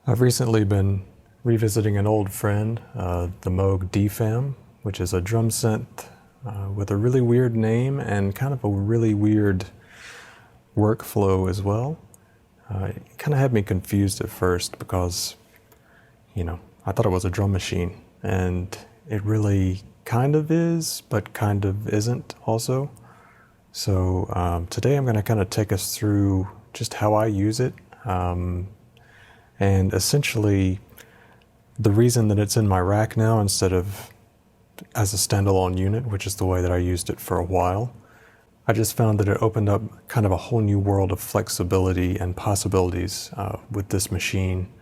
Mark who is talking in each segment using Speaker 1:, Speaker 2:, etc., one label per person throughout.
Speaker 1: I've recently been revisiting an old friend, the Moog DFAM, which is a drum synth with a really weird name and kind of a really weird workflow as well. It kind of had me confused at first because, I thought it was a drum machine, and it really kind of is, but kind of isn't also. So today I'm going to kind of take us through just how I use it. And essentially, the reason that it's in my rack now instead of as a standalone unit, which is the way that I used it for a while, I just found that it opened up kind of a whole new world of flexibility and possibilities with this machine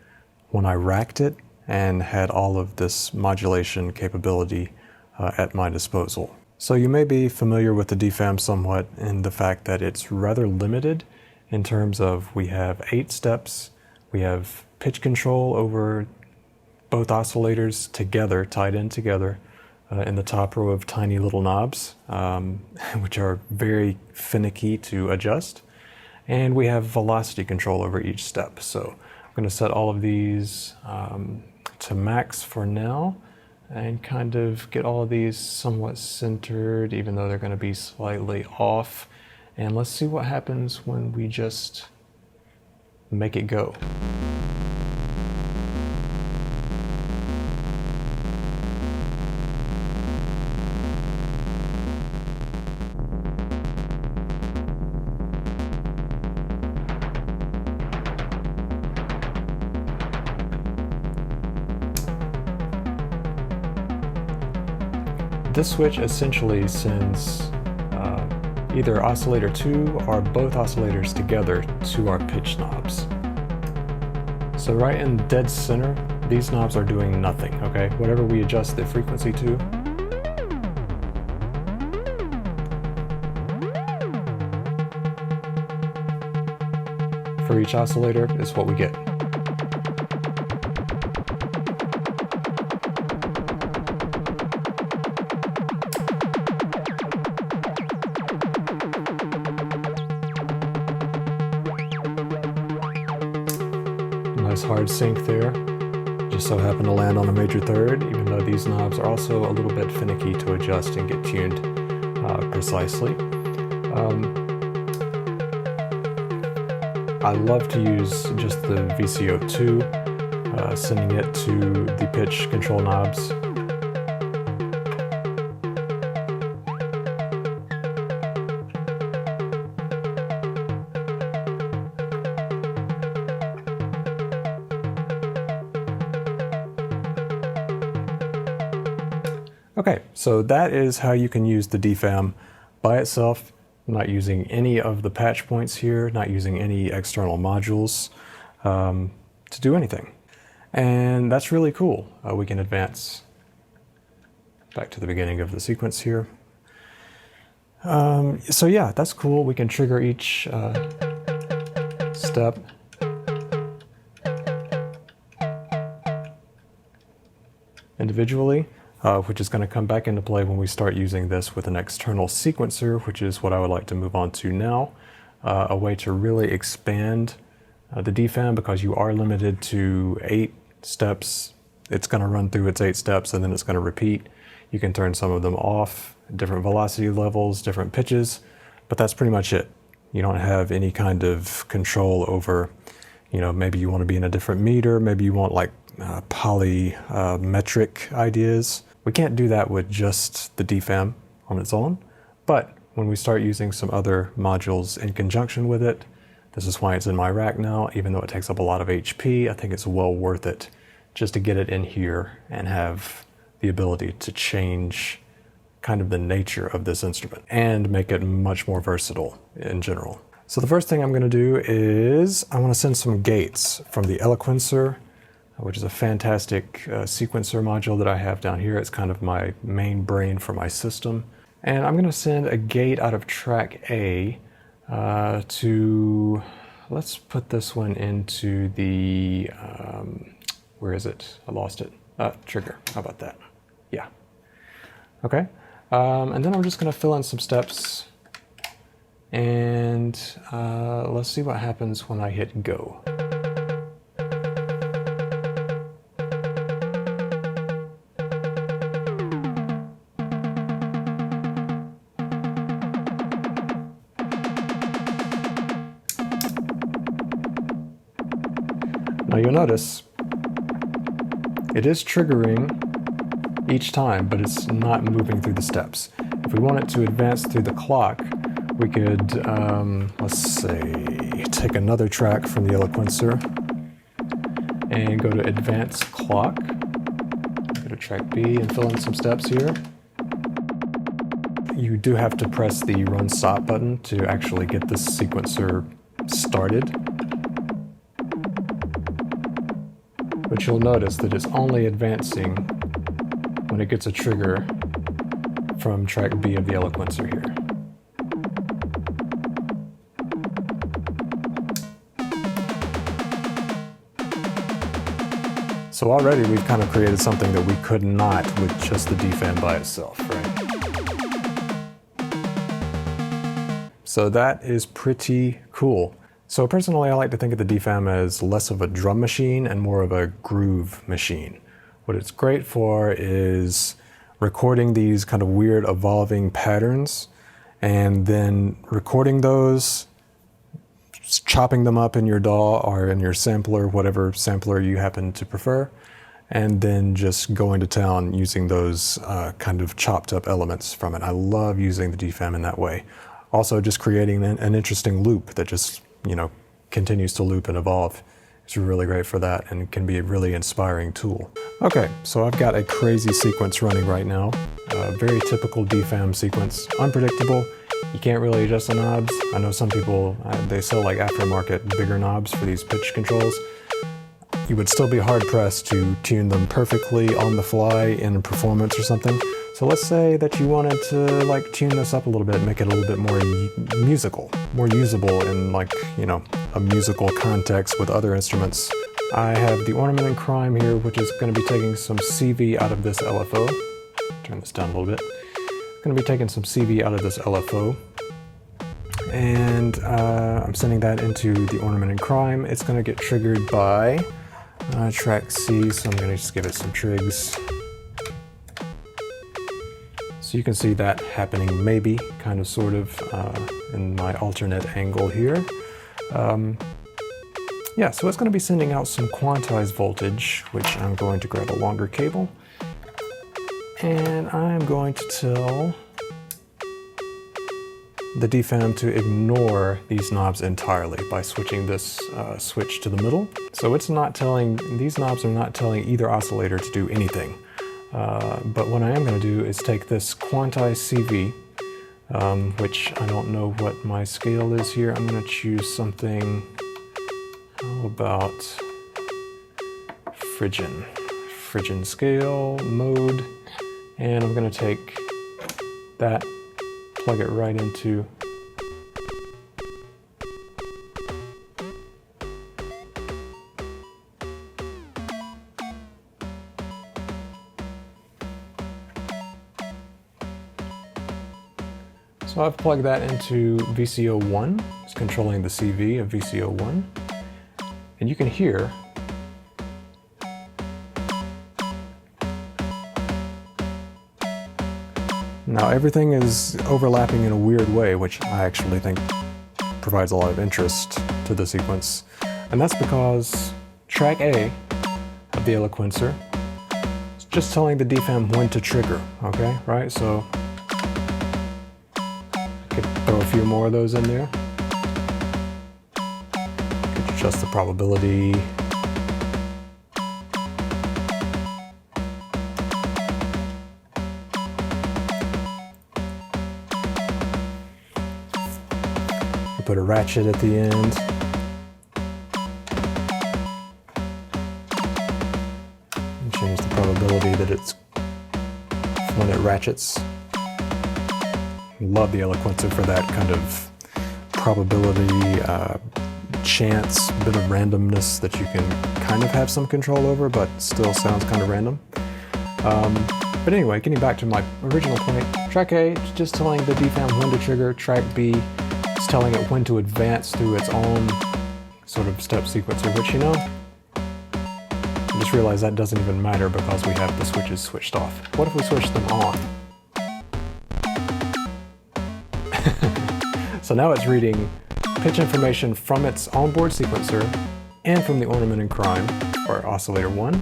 Speaker 1: when I racked it and had all of this modulation capability at my disposal. So you may be familiar with the DFAM somewhat in the fact that it's rather limited in terms of we have 8 steps. We have pitch control over both oscillators together, tied in together, in the top row of tiny little knobs, which are very finicky to adjust. And we have velocity control over each step. So I'm going to set all of these to max for now and kind of get all of these somewhat centered, even though they're going to be slightly off. And let's see what happens when we just make it go. This switch essentially sends either oscillator 2 or both oscillators together to our pitch knobs. So right in dead center, these knobs are doing nothing, okay? Whatever we adjust the frequency to. For each oscillator is what we get. Nice hard sync there. Just so happened to land on a major third, even though these knobs are also a little bit finicky to adjust and get tuned precisely. I love to use just the VCO2, sending it to the pitch control knobs. Okay, so that is how you can use the DFAM by itself, not using any of the patch points here, not using any external modules to do anything. And that's really cool. We can advance back to the beginning of the sequence here. So yeah, that's cool. We can trigger each step. Individually. Which is going to come back into play when we start using this with an external sequencer, which is what I would like to move on to now. A way to really expand the DFAM, because you are limited to 8 steps. It's going to run through its 8 steps and then it's going to repeat. You can turn some of them off, different velocity levels, different pitches, but that's pretty much it. You don't have any kind of control over, maybe you want to be in a different meter, maybe you want like polymetric ideas. We can't do that with just the DFAM on its own, but when we start using some other modules in conjunction with it, this is why it's in my rack now, even though it takes up a lot of HP, I think it's well worth it just to get it in here and have the ability to change kind of the nature of this instrument and make it much more versatile in general. So the first thing I'm going to do is I want to send some gates from the Eloquencer, which is a fantastic sequencer module that I have down here. It's kind of my main brain for my system. And I'm going to send a gate out of track A to, let's put this one into the, where is it? I lost it. Trigger. How about that? Yeah. Okay. And then I'm just going to fill in some steps. And let's see what happens when I hit go. Now you'll notice it is triggering each time, but it's not moving through the steps. If we want it to advance through the clock, we could, let's say, take another track from the Eloquencer and go to Advanced Clock. Go to track B and fill in some steps here. You do have to press the Run Stop button to actually get this sequencer started. But you'll notice that it's only advancing when it gets a trigger from track B of the Eloquencer here. So already we've kind of created something that we could not with just the DFAM by itself, right? So that is pretty cool. So personally, I like to think of the DFAM as less of a drum machine and more of a groove machine. What it's great for is recording these kind of weird evolving patterns and then recording those, chopping them up in your DAW or in your sampler, whatever sampler you happen to prefer, and then just going to town using those kind of chopped up elements from it. I love using the DFAM in that way. Also just creating an interesting loop that just, you know, continues to loop and evolve. It's really great for that and can be a really inspiring tool. Okay, so I've got a crazy sequence running right now. A very typical DFAM sequence, unpredictable. You can't really adjust the knobs. I know some people, they sell like aftermarket bigger knobs for these pitch controls. You would still be hard pressed to tune them perfectly on the fly in a performance or something. So let's say that you wanted to like tune this up a little bit, make it a little bit more musical, more usable in like, you know, a musical context with other instruments. I have the Ornament and Crime here, which is going to be taking some CV out of this LFO. Turn this down a little bit. Going to be taking some CV out of this LFO. And I'm sending that into the Ornament and Crime. It's going to get triggered by track C, so I'm going to just give it some trigs. So you can see that happening maybe, kind of, sort of, in my alternate angle here. Yeah, so it's going to be sending out some quantized voltage, which I'm going to grab a longer cable. And I'm going to tell the DFAM to ignore these knobs entirely by switching this switch to the middle. So it's not telling, these knobs are not telling either oscillator to do anything. But what I am going to do is take this quantized CV, which I don't know what my scale is here. I'm going to choose something, how about Phrygian scale, mode, and I'm going to take that, plug it right into So I've plugged that into VCO1. It's controlling the CV of VCO1. And you can hear now everything is overlapping in a weird way, which I actually think provides a lot of interest to the sequence. And that's because track A of the Eloquencer is just telling the DFAM when to trigger, okay, right? So could throw a few more of those in there. Could adjust the probability. We put a ratchet at the end. And change the probability that it's when it ratchets. Love the Eloquencer for that kind of probability, chance, bit of randomness that you can kind of have some control over, but still sounds kind of random. But anyway, getting back to my original point, track A is just telling the DFAM when to trigger. Track B is telling it when to advance through its own sort of step sequencer, which, you know, I just realized that doesn't even matter because we have the switches switched off. What if we switch them on? So now it's reading pitch information from its onboard sequencer and from the ornament in crime, or oscillator 1,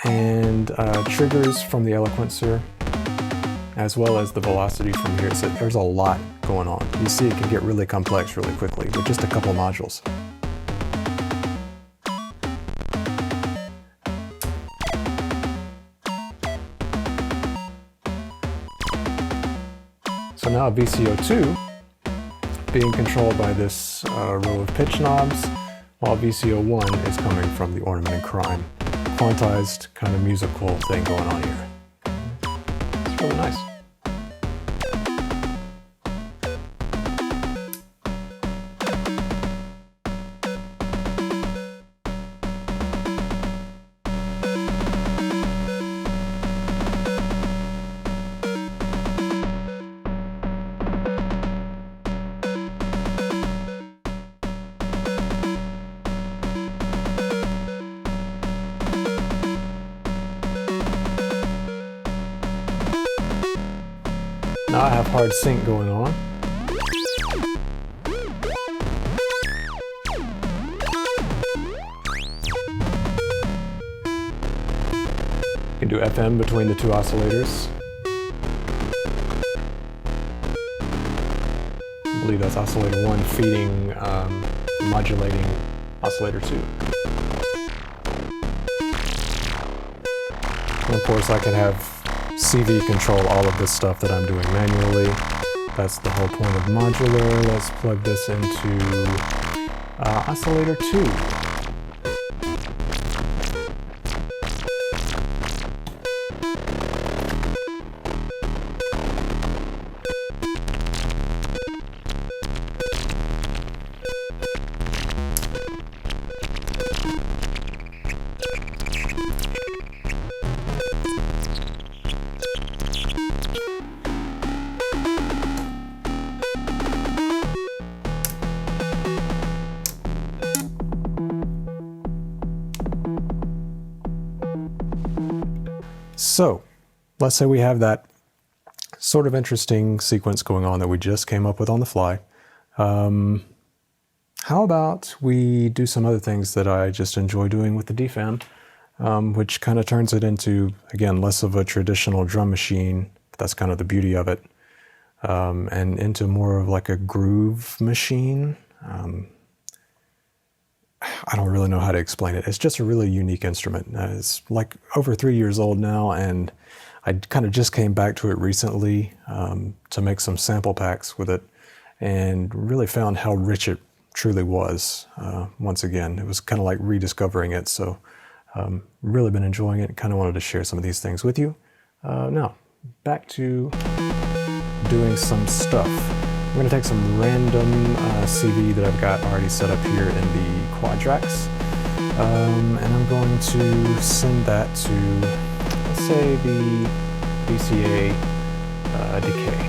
Speaker 1: and triggers from the Eloquencer, as well as the velocity from here. So there's a lot going on. You see it can get really complex really quickly with just a couple modules. So now VCO2 being controlled by this row of pitch knobs, while VCO1 is coming from the ornament in crime. Quantized kind of musical thing going on here. It's really nice. Now I have hard sync going on. You can do FM between the two oscillators. I believe that's oscillator 1 feeding, modulating oscillator 2. And of course I can have CV control all of this stuff that I'm doing manually. That's the whole point of modular. Let's plug this into oscillator 2. So, let's say we have that sort of interesting sequence going on that we just came up with on the fly. How about we do some other things that I just enjoy doing with the DFAM, which kind of turns it into, again, less of a traditional drum machine. That's kind of the beauty of it. And into more of like a groove machine. I don't really know how to explain it. It's just a really unique instrument. It's like over 3 years old now, and I kind of just came back to it recently to make some sample packs with it, and really found how rich it truly was. Once again, it was kind of like rediscovering it, so really been enjoying it. Kind of wanted to share some of these things with you. Now, back to doing some stuff. I'm going to take some random CV that I've got already set up here in the quad tracks, and I'm going to send that to, let's say, the VCA decay.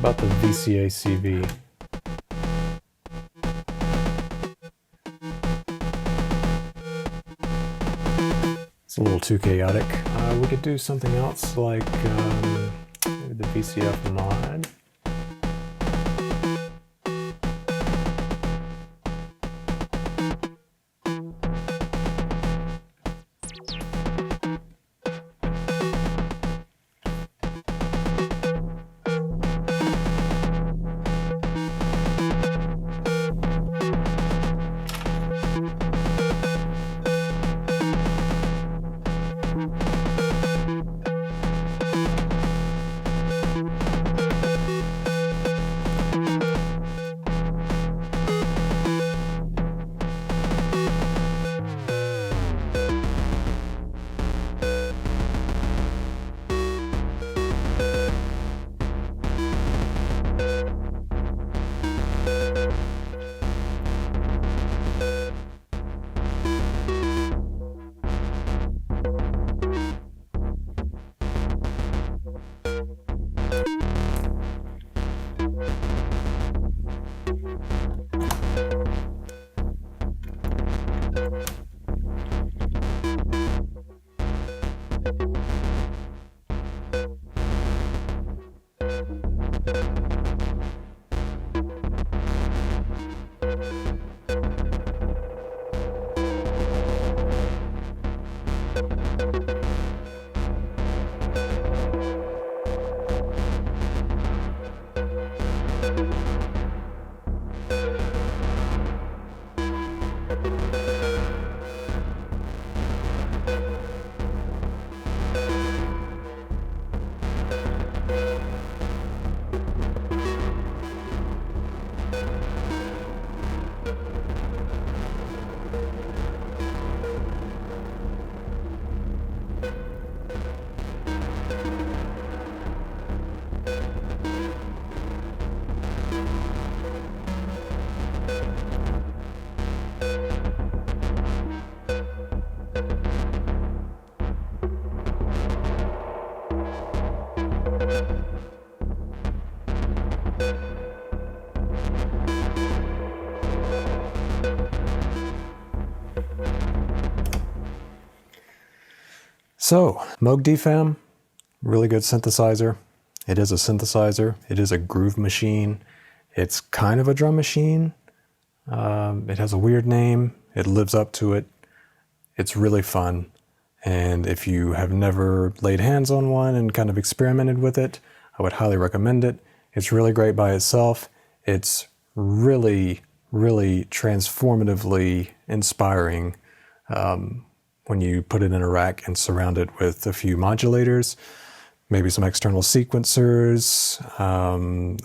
Speaker 1: About the VCA CV. It's a little too chaotic. We could do something else like maybe the VCF mod. So, Moog DFAM, really good synthesizer. It is a synthesizer. It is a groove machine. It's kind of a drum machine. It has a weird name. It lives up to it. It's really fun. And if you have never laid hands on one and kind of experimented with it, I would highly recommend it. It's really great by itself. It's really, really transformatively inspiring when you put it in a rack and surround it with a few modulators, maybe some external sequencers,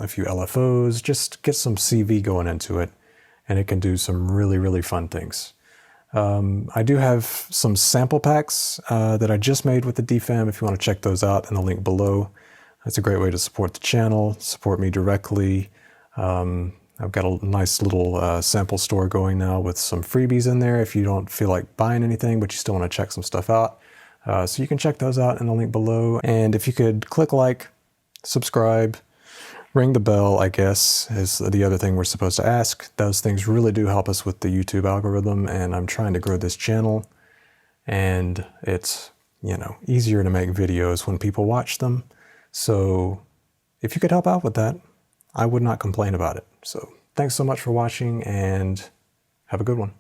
Speaker 1: a few LFOs, just get some CV going into it, and it can do some really, really fun things. I do have some sample packs that I just made with the DFAM if you want to check those out in the link below. That's a great way to support the channel, support me directly. I've got a nice little sample store going now with some freebies in there if you don't feel like buying anything, but you still want to check some stuff out. So you can check those out in the link below. And if you could click like, subscribe, ring the bell, I guess, is the other thing we're supposed to ask. Those things really do help us with the YouTube algorithm, and I'm trying to grow this channel. And it's, easier to make videos when people watch them. So if you could help out with that, I would not complain about it. So thanks so much for watching, and have a good one.